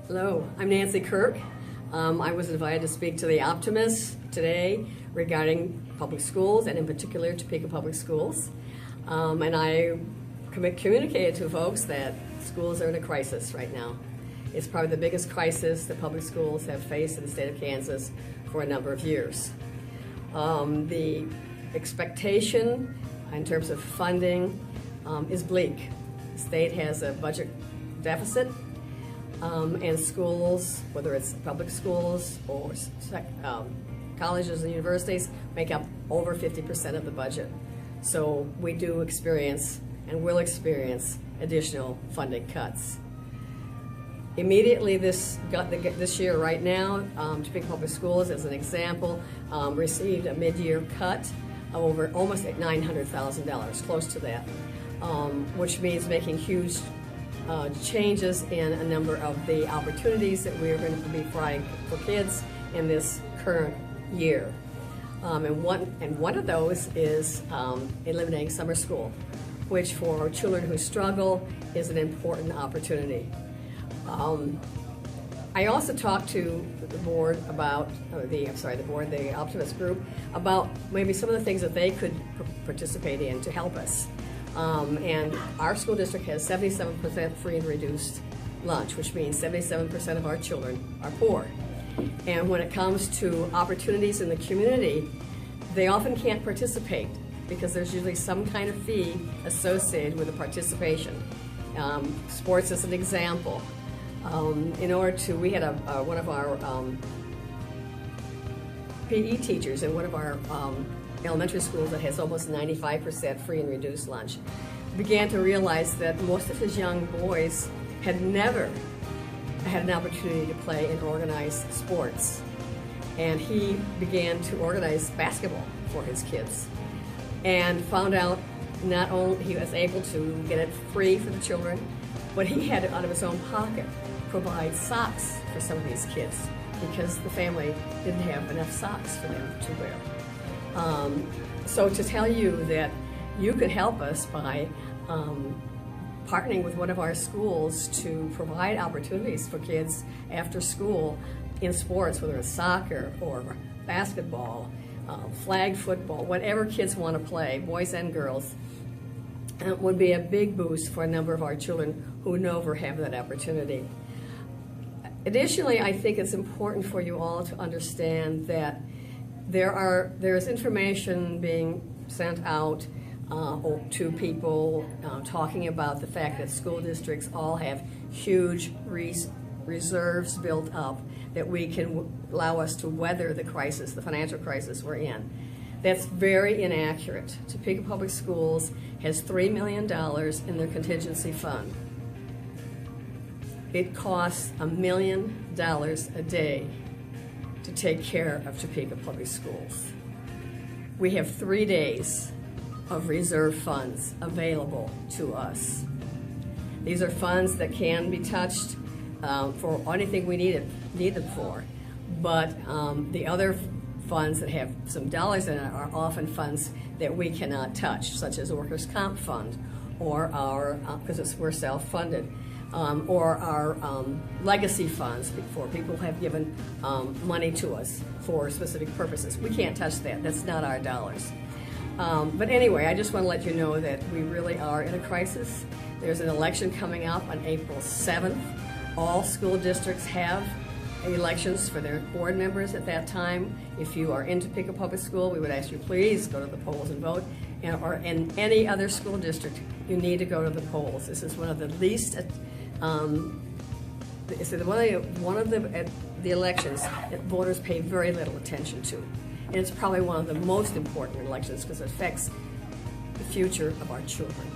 Hello, I'm Nancy Kirk. I was invited to speak to the Optimist today regarding public schools, and in particular Topeka Public Schools. And I communicated to folks that schools are in a crisis right now. It's probably the biggest crisis that public schools have faced in the state of Kansas for a number of years. The expectation in terms of funding is bleak. The state has a budget deficit, and schools, whether it's public schools or colleges and universities, make up over 50% of the budget. So we do experience and will experience additional funding cuts. Immediately this year, right now, Topeka Public Schools, as an example, received a mid-year cut of over almost $900,000, close to that, which means making huge changes in a number of the opportunities that we're going to be providing for kids in this current year. And one of those is eliminating summer school, which for children who struggle is an important opportunity. I also talked to the board about, the Optimist group, about maybe some of the things that they could participate in to help us. And our school district has 77% free and reduced lunch, which means 77% of our children are poor. And when it comes to opportunities in the community, they often can't participate because there's usually some kind of fee associated with the participation. Sports is an example. We had one of our PE teachers in one of our elementary schools that has almost 95% free and reduced lunch, began to realize that most of his young boys had never had an opportunity to play in organized sports. And he began to organize basketball for his kids and found out not only he was able to get it free for the children, but he had, out of his own pocket, provide socks for some of these kids because the family didn't have enough socks for them to wear. So to tell you that you could help us by partnering with one of our schools to provide opportunities for kids after school in sports, whether it's soccer or basketball, flag football, whatever kids want to play, boys and girls, would be a big boost for a number of our children who never have that opportunity. Additionally, I think it's important for you all to understand that there is information being sent out to people talking about the fact that school districts all have huge reserves built up that we can allow us to weather the crisis, the financial crisis we're in. That's very inaccurate. Topeka Public Schools has $3 million in their contingency fund. It costs $1 million a day to take care of Topeka Public Schools. We have 3 days of reserve funds available to us. These are funds that can be touched for anything we need them for, but the other funds that have some dollars in it are often funds that we cannot touch, such as a workers' comp fund, or our, because we're self-funded, or our legacy funds for people who have given money to us for specific purposes. We can't touch that. That's not our dollars. But anyway, I just want to let you know that we really are in a crisis. There's an election coming up on April 7th. All school districts have elections for their board members at that time. If you are in Topeka Public School, we would ask you please go to the polls and vote. Or in any other school district, you need to go to the polls. This is one of the least, one of the elections that voters pay very little attention to. And it's probably one of the most important elections because it affects the future of our children.